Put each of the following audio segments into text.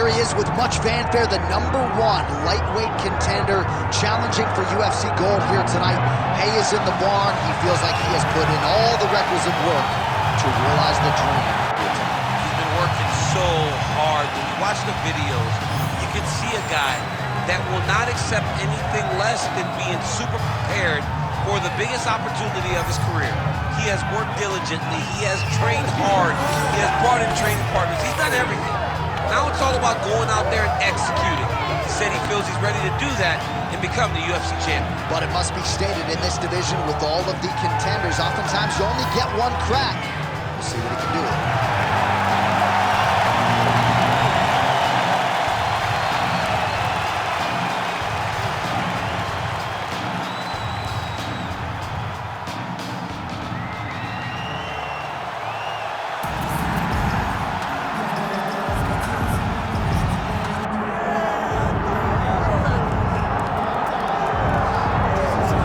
Here he is with much fanfare, the #1 lightweight contender, challenging for UFC gold here tonight. Hay is in the barn. He feels like he has put in all the requisite work to realize the dream here tonight. He's been working so hard. When you watch the videos, you can see a guy that will not accept anything less than being super prepared for the biggest opportunity of his career. He has worked diligently. He has trained hard. He has brought in training partners. He's done everything. Now it's all about going out there and executing. He said he feels he's ready to do that and become the UFC champion. But it must be stated, in this division with all of the contenders, oftentimes you only get one crack. We'll see what he can do with it.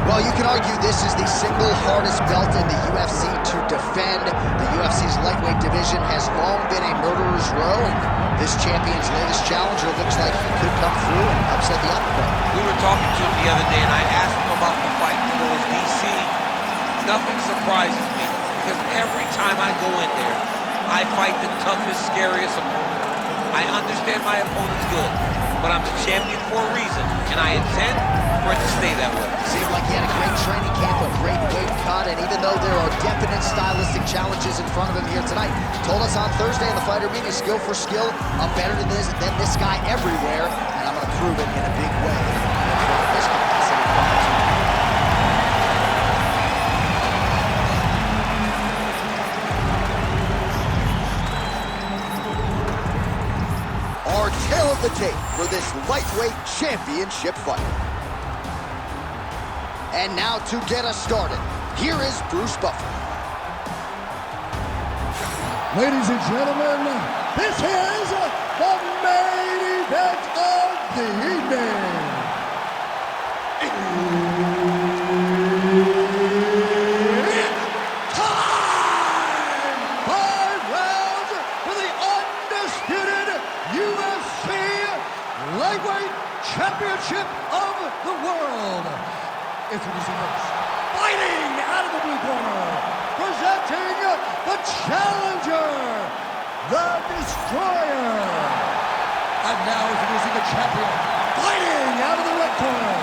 Well, you can argue this is the single hardest belt in the UFC to defend. The UFC's lightweight division has long been a murderer's row, and this champion's latest challenger looks like he could come through and upset the apple cart. We were talking to him the other day, and I asked him about the fight. He goes, DC, nothing surprises me, because every time I go in there, I fight the toughest, scariest opponent. I understand my opponent's good, but I'm the champion for a reason, and I intend for it to stay that way. Seemed like he had a great training camp, a great weight cut, and even though there are definite stylistic challenges in front of him here tonight, told us on Thursday in the fighter meeting, skill for skill, I'm better than this guy everywhere, and I'm going to prove it in a big way in front of this capacity. Our tail of the tape for this lightweight championship fight. And now to get us started, here is Bruce Buffer. Ladies and gentlemen, this is the main event of the evening. It's time! 5 rounds for the undisputed UFC Lightweight Championship of the World. Introducing first, fighting out of the blue corner, presenting the challenger, the destroyer. And now introducing the champion, fighting out of the red corner.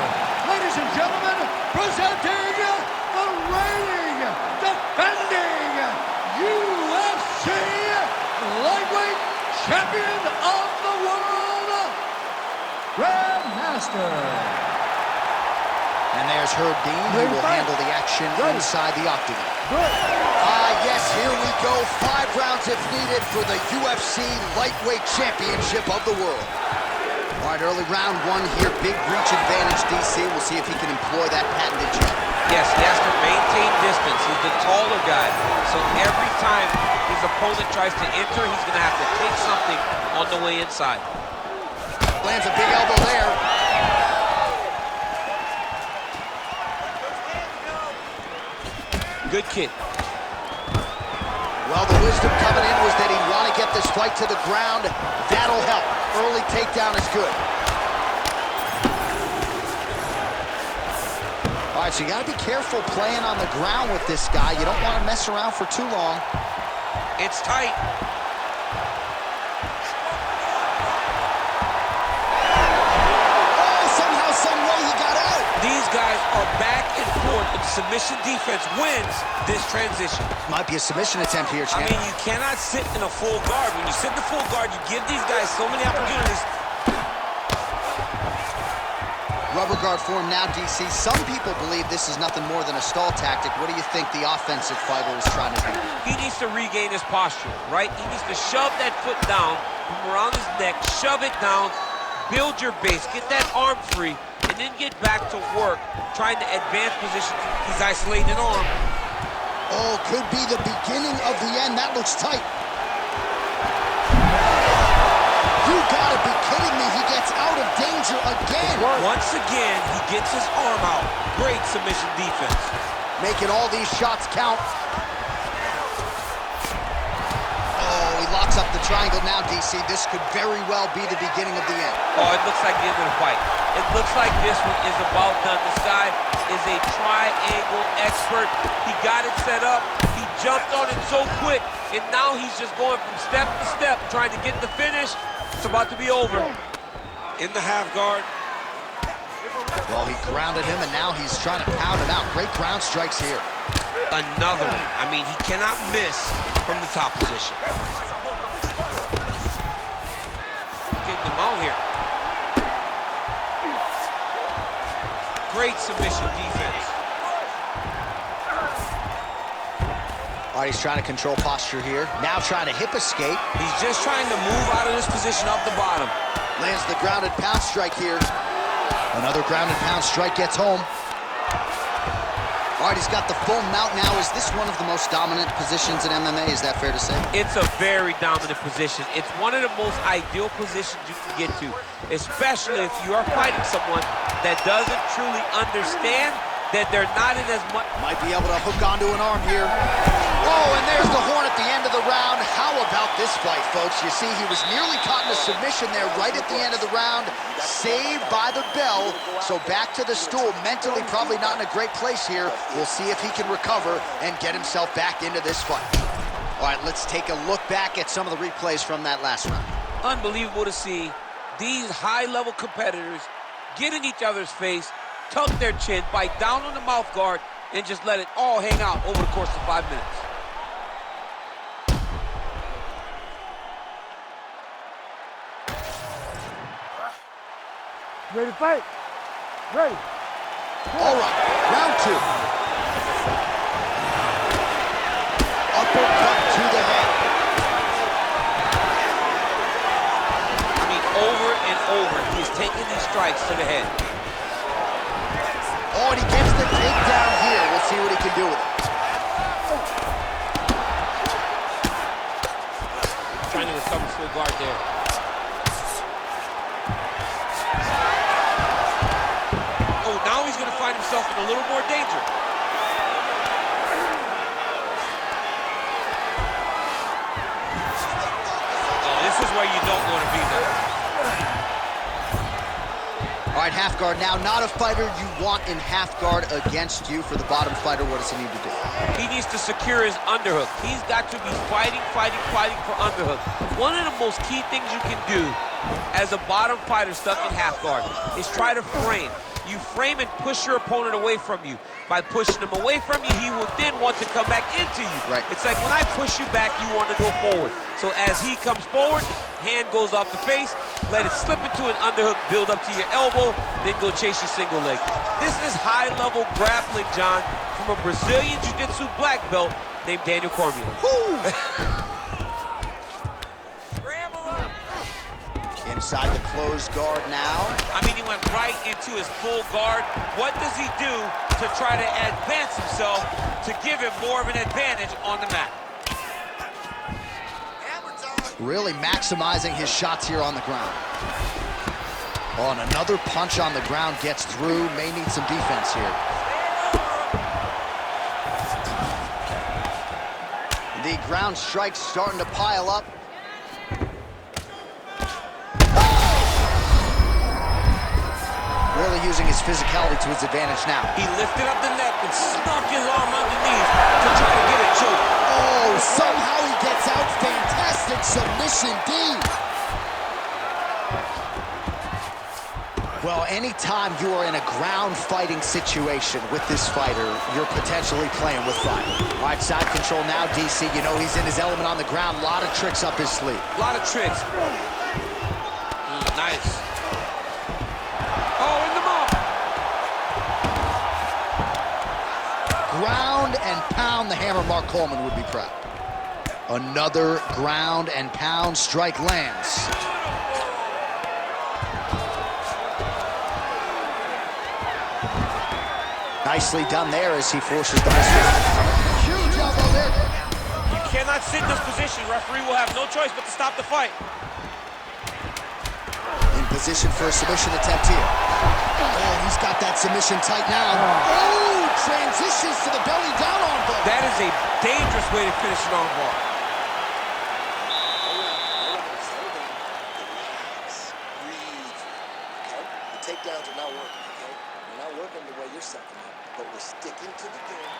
Ladies and gentlemen, presenting the reigning, defending UFC Lightweight Champion of the World, Grandmaster. And there's Herb Dean, who will handle the action inside the octagon. Yes, here we go. 5 rounds if needed for the UFC Lightweight Championship of the World. All right, early round 1 here. Big reach advantage, DC. We'll see if he can employ that patented jab. Yes, he has to maintain distance. He's the taller guy. So every time his opponent tries to enter, he's going to have to take something on the way inside. Lands a big elbow there. Good kick. Well, the wisdom coming in was that he'd want to get this fight to the ground. That'll help. Early takedown is good. All right, so you got to be careful playing on the ground with this guy. You don't want to mess around for too long. It's tight. Oh, somehow, some way he got out. These guys are back and forth, and submission defense wins this transition. Might be a submission attempt here, champ. I mean, you cannot sit in a full guard. When you sit in a full guard, you give these guys so many opportunities. Rubber guard form now, DC. Some people believe this is nothing more than a stall tactic. What do you think the offensive fighter is trying to do? He needs to regain his posture, right? He needs to shove that foot down from around his neck, shove it down, build your base, get that arm free, and then get back to work, trying to advance position. He's isolating an arm. Oh, could be the beginning of the end. That looks tight. You gotta be kidding me. He gets out of danger again. Once again, he gets his arm out. Great submission defense. Making all these shots count. Oh, he locks sets up the triangle now, DC. This could very well be the beginning of the end. Oh, it looks like the end of the fight. It looks like this one is about done. This guy is a triangle expert. He got it set up. He jumped on it so quick, and now he's just going from step to step, trying to get the finish. It's about to be over. In the half guard. Well, he grounded him, and now he's trying to pound it out. Great ground strikes here. Another one. I mean, he cannot miss from the top position. Getting him out here. Great submission defense. All right, he's trying to control posture here. Now trying to hip escape. He's just trying to move out of this position off the bottom. Lands the grounded pound strike here. Another grounded pound strike gets home. All right, he's got the full mount now. Is this one of the most dominant positions in MMA? Is that fair to say? It's a very dominant position. It's one of the most ideal positions you can get to, especially if you are fighting someone that doesn't truly understand that they're not in as much. Might be able to hook onto an arm here. Oh, and there's the horn at the end of the round. How about this fight, folks? You see, he was nearly caught in a submission there right at the end of the round. Saved by the bell. So back to the stool. Mentally probably not in a great place here. We'll see if he can recover and get himself back into this fight. All right, let's take a look back at some of the replays from that last round. Unbelievable to see these high-level competitors get in each other's face, tuck their chin, bite down on the mouth guard, and just let it all hang out over the course of 5 minutes. Ready to fight? Ready. All right, round two. Uppercut to the head. I mean, over and over, he's taking these strikes to the head. Oh, and he gets the takedown here. We'll see what he can do with it. Trying to recover full guard there. Oh, now he's going to find himself in a little more danger. Oh, this is where you don't want to be there. All right, half guard now. Not a fighter you want in half guard against you. For the bottom fighter, what does he need to do? He needs to secure his underhook. He's got to be fighting for underhook. One of the most key things you can do as a bottom fighter stuck in half guard is try to frame. You frame and push your opponent away from you. By pushing him away from you, he will then want to come back into you. Right. It's like when I push you back, you want to go forward. So as he comes forward, hand goes off the face, let it slip into an underhook, build up to your elbow, then go chase your single leg. This is high-level grappling, John, from a Brazilian Jiu-Jitsu black belt named Daniel Cormier. Inside the closed guard now. I mean, he went right into his full guard. What does he do to try to advance himself to give him more of an advantage on the mat? Really maximizing his shots here on the ground. Oh, and another punch on the ground gets through. May need some defense here. The ground strikes starting to pile up. Really using his physicality to his advantage now. He lifted up the neck and snuck his arm underneath to try to get it choked. Oh, somehow he gets out. Fantastic submission, D. Well, anytime you are in a ground fighting situation with this fighter, you're potentially playing with fire. All right, side control now, DC. You know he's in his element on the ground. A lot of tricks up his sleeve. A lot of tricks. Nice. Oh, in the mouth. Ground and pound. The hammer Mark Coleman would be proud. Another ground and pound strike lands. Nicely done there as he forces the mistake. Huge elbow there. You cannot sit in this position. Referee will have no choice but to stop the fight. In position for a submission attempt here. Oh, he's got that submission tight now. Oh, transitions to the belly down armbar. That is a dangerous way to finish an armbar. takedowns are not working, okay? They're not working the way you're sucking up, but we're sticking to the game.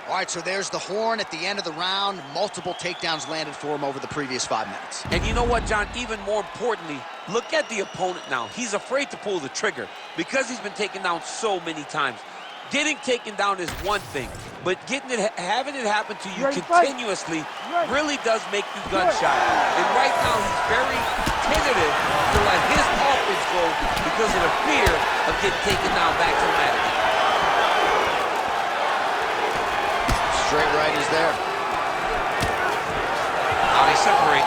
All right, so there's the horn at the end of the round. Multiple takedowns landed for him over the previous 5 minutes. And you know what, John? Even more importantly, look at the opponent now. He's afraid to pull the trigger because he's been taken down so many times. Getting taken down is one thing, but having it happen to you continuously really does make you gun shy. And right now, he's very tentative to let his offense go because of the fear of getting taken down back to the mat again. Straight right is there. Now they separate.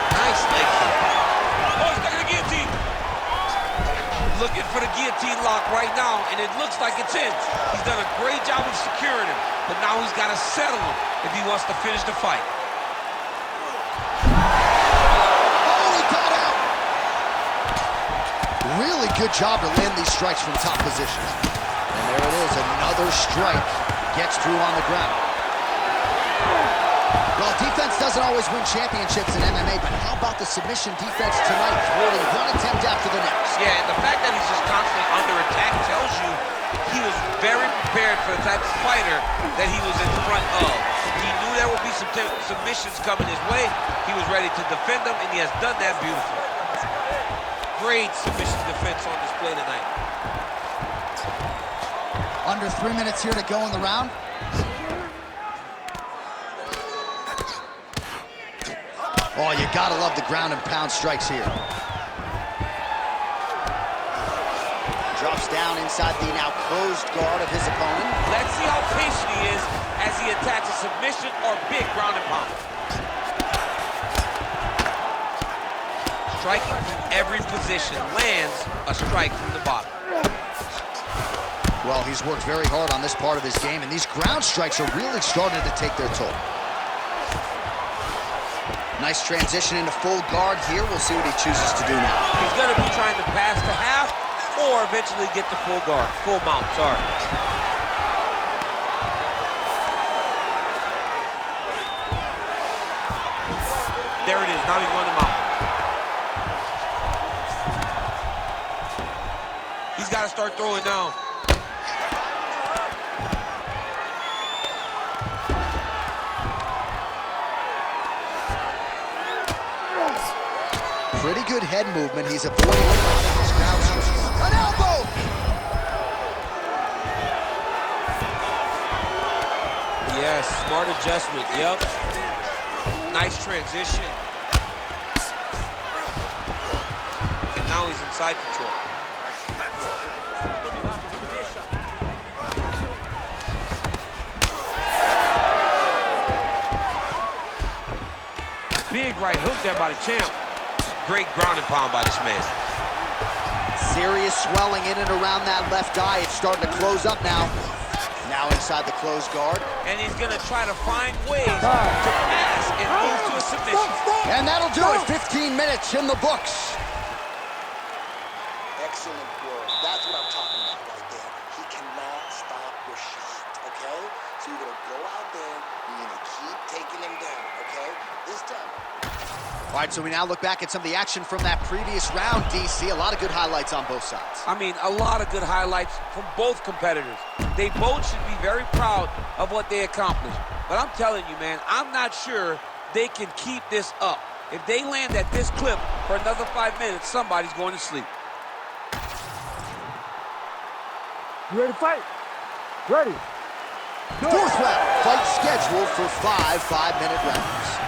Nice leg kick. Oh, he's stuck in the guillotine. Looking for the guillotine lock right now, and it looks like it's in. He's done a great job of securing him, but now he's got to settle him if he wants to finish the fight. Oh, he got out! Really good job to land these strikes from top positions. And there it is, another strike gets through on the ground. Well, defense doesn't always win championships in MMA, but how about the submission defense tonight, thwarting one attempt after the next? Yeah, and the fact that he's just constantly under attack tells you he was very prepared for the type of fighter that he was in front of. He knew there would be some submissions coming his way. He was ready to defend them, and he has done that beautifully. Great submission defense on display tonight. Under 3 minutes here to go in the round. Oh, you gotta love the ground and pound strikes here. Drops down inside the now closed guard of his opponent. Let's see how patient he is as he attacks a submission or big ground and pound. Striking from every position, lands a strike from the bottom. Well, he's worked very hard on this part of his game, and these ground strikes are really starting to take their toll. Nice transition into full guard here. We'll see what he chooses to do now. He's going to be trying to pass to half or eventually get to full guard. Full mount, sorry. There it is. Now he's going to mount. He's got to start throwing down. Pretty good head movement. He's avoiding a lot of his ground strikes. An elbow! Yes, smart adjustment, yep. Nice transition. And now he's inside control. Big right hook there by the champ. Great ground and pound by this man. Serious swelling in and around that left eye. It's starting to close up now. Now inside the closed guard. And he's going to try to find ways to pass and move to a submission. And that'll do it. 15 minutes in the books. Excellent work. That's what I'm talking about right there. He cannot stop your shot, okay? So you're going to go out there, you're going to keep taking him down, okay? This time. All right, so we now look back at some of the action from that previous round, DC. A lot of good highlights on both sides. I mean, a lot of good highlights from both competitors. They both should be very proud of what they accomplished. But I'm telling you, man, I'm not sure they can keep this up. If they land at this clip for another 5 minutes, somebody's going to sleep. You ready to fight? Ready. Fourth round, fight scheduled for 5 5-minute rounds.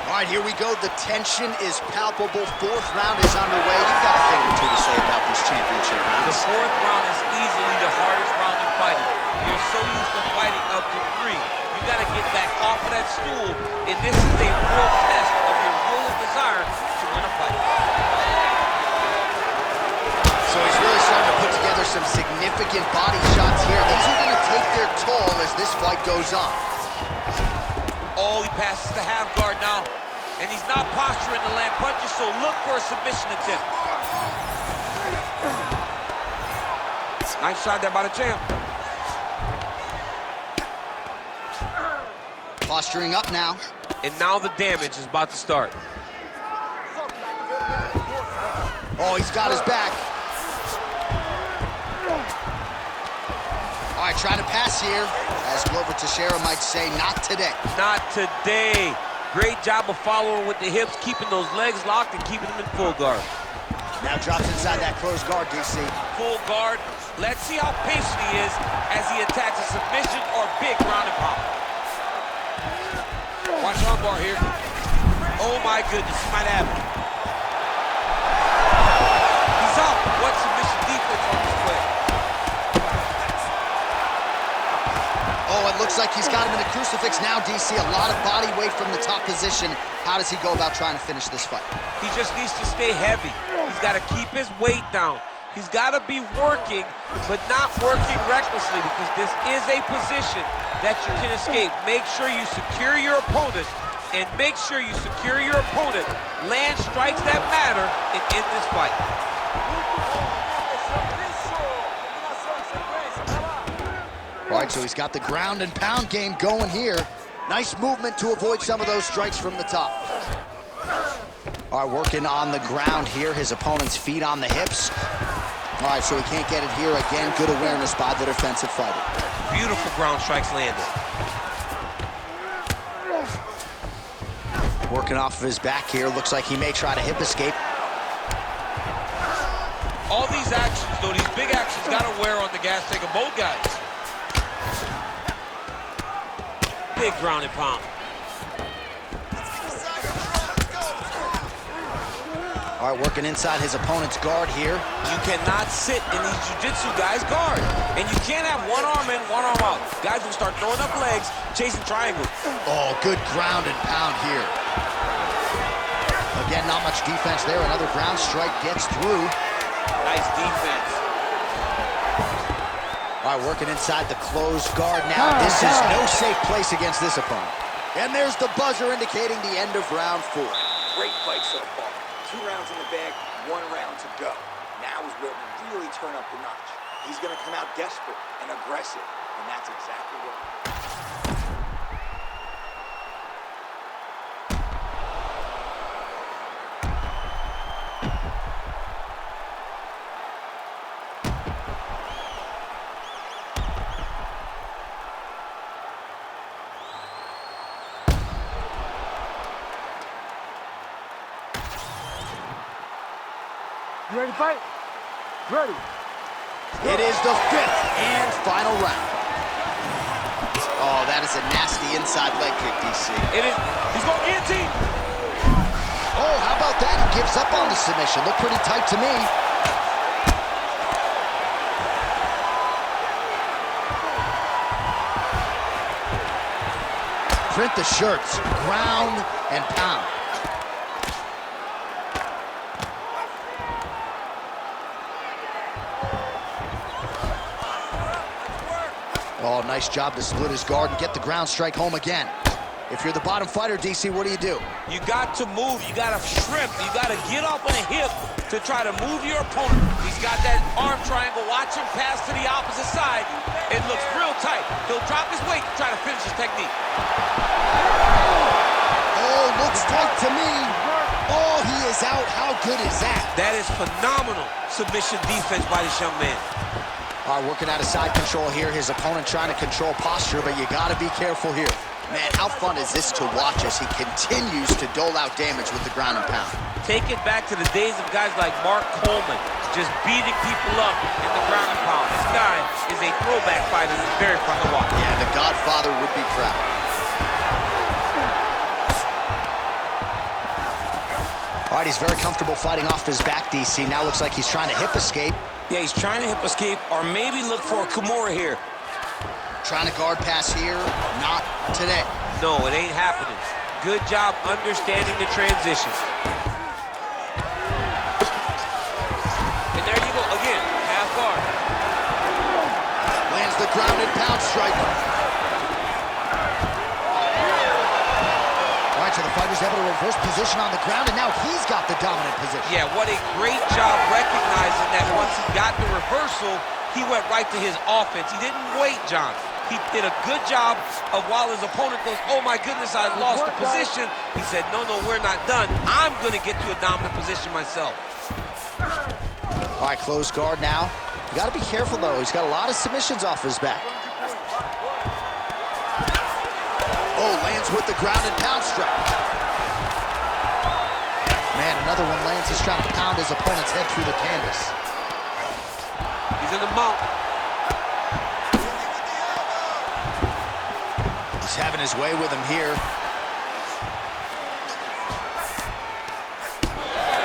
All right, here we go. The tension is palpable. Fourth round is underway. You've got a thing or two to say about this championship round. The fourth round is easily the hardest round in fighting. You're so used to fighting up to 3. You got to get back off of that stool, and this is a real test of your will and desire to win a fight. So he's really starting to put together some significant body shots here. These are going to take their toll as this fight goes on. Oh, he passes the half guard now. And he's not posturing to land punches, so look for a submission attempt. Nice shot there by the champ. posturing up now. And now the damage is about to start. Oh, he's got his back. All right, trying to pass here. As Glover Teixeira might say, not today. Not today. Great job of following with the hips, keeping those legs locked and keeping them in full guard. Now drops inside that closed guard, DC. Full guard. Let's see how patient he is as he attacks a submission or big ground and pound. Watch armbar here. Oh my goodness, he might have it. He's up. What submission defense on this play? Oh, it looks like he's got him in a crucifix now, DC. A lot of body weight from the top position. How does he go about trying to finish this fight? He just needs to stay heavy. He's got to keep his weight down. He's got to be working, but not working recklessly, because this is a position that you can escape. Make sure you secure your opponent, and make sure you secure your opponent. Land strikes that matter and end this fight. All right, so he's got the ground and pound game going here. Nice movement to avoid some of those strikes from the top. All right, working on the ground here. His opponent's feet on the hips. All right, so he can't get it here again. Good awareness by the defensive fighter. Beautiful ground strikes landed. Working off of his back here. Looks like he may try to hip escape. All these actions, though, these big actions, got to wear on the gas tank of both guys. Big ground and pound. All right, working inside his opponent's guard here. You cannot sit in these jiu-jitsu guys' guard. And you can't have one arm in, one arm out. Guys will start throwing up legs, chasing triangles. Oh, good ground and pound here. Again, not much defense there. Another ground strike gets through. Nice defense. All right, working inside the closed guard now. This is no safe place against this opponent. And there's the buzzer indicating the end of round 4. Great fight so far. 2 rounds in the bag, 1 round to go. Now is where we really turn up the notch. He's going to come out desperate and aggressive, and that's exactly what. You ready to fight? Ready. It is the 5th and final round. Oh, that is a nasty inside leg kick, DC. It is. He's going guillotine. Oh, how about that? He gives up on the submission. Looked pretty tight to me. Print the shirts. Ground and pound. Oh, nice job to split his guard and get the ground strike home again. If you're the bottom fighter, DC, what do? You got to move. You got to shrimp. You got to get up on a hip to try to move your opponent. He's got that arm triangle. Watch him pass to the opposite side. It looks real tight. He'll drop his weight to try to finish his technique. Oh, looks tight to me. Oh, he is out. How good is that? That is phenomenal submission defense by this young man. All right, working out of side control here. His opponent trying to control posture, but you got to be careful here. Man, how fun is this to watch as he continues to dole out damage with the ground and pound? Take it back to the days of guys like Mark Coleman, just beating people up in the ground and pound. This guy is a throwback fighter that's very fun to watch. Yeah, the Godfather would be proud. All right, he's very comfortable fighting off his back, DC. Now looks like he's trying to hip escape. Yeah, he's trying to hip escape or maybe look for a Kimura here. Trying to guard pass here. Not today. No, it ain't happening. Good job understanding the transition. And there you go, again, half guard. Lands the ground and pound strike. All right, so the fighter's able to reverse position on the ground, and now he's got the dominant position. Yeah, what a great job recognizing that once he got the reversal, he went right to his offense. He didn't wait, John. He did a good job of, while his opponent goes, oh my goodness, I lost the position. He said, no, we're not done. I'm going to get to a dominant position myself. All right, closed guard now. You got to be careful, though. He's got a lot of submissions off his back. Oh, lands with the ground and pound strike. Man, another one lands. He's trying to pound his opponent's head through the canvas. He's in the mount. He's having his way with him here.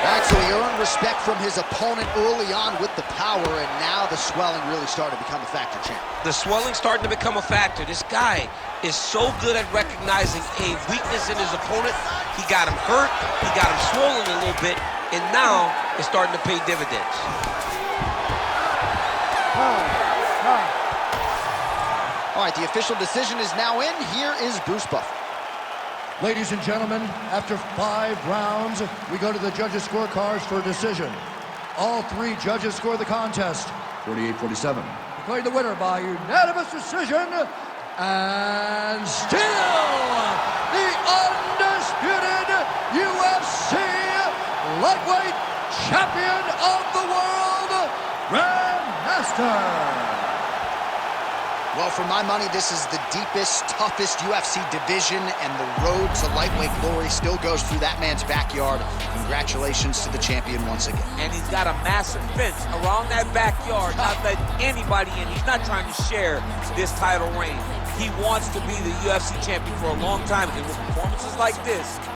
All right, so he earned respect from his opponent early on with the power, and now the swelling really started to become a factor, champ. The swelling's starting to become a factor. This guy is so good at recognizing a weakness in his opponent. He got him hurt, he got him swollen a little bit, and now it's starting to pay dividends. All right, the official decision is now in. Here is Bruce Buffer. Ladies and gentlemen, after 5 rounds, we go to the judges' scorecards for a decision. All 3 judges score the contest 48-47. Declared the winner by unanimous decision, and still the undisputed UFC lightweight champion of the world, Grandmaster. Well, for my money, this is the deepest, toughest UFC division, and the road to lightweight glory still goes through that man's backyard. Congratulations to the champion once again. And he's got a massive fence around that backyard, not letting anybody in. He's not trying to share this title reign. He wants to be the UFC champion for a long time, and with performances like this,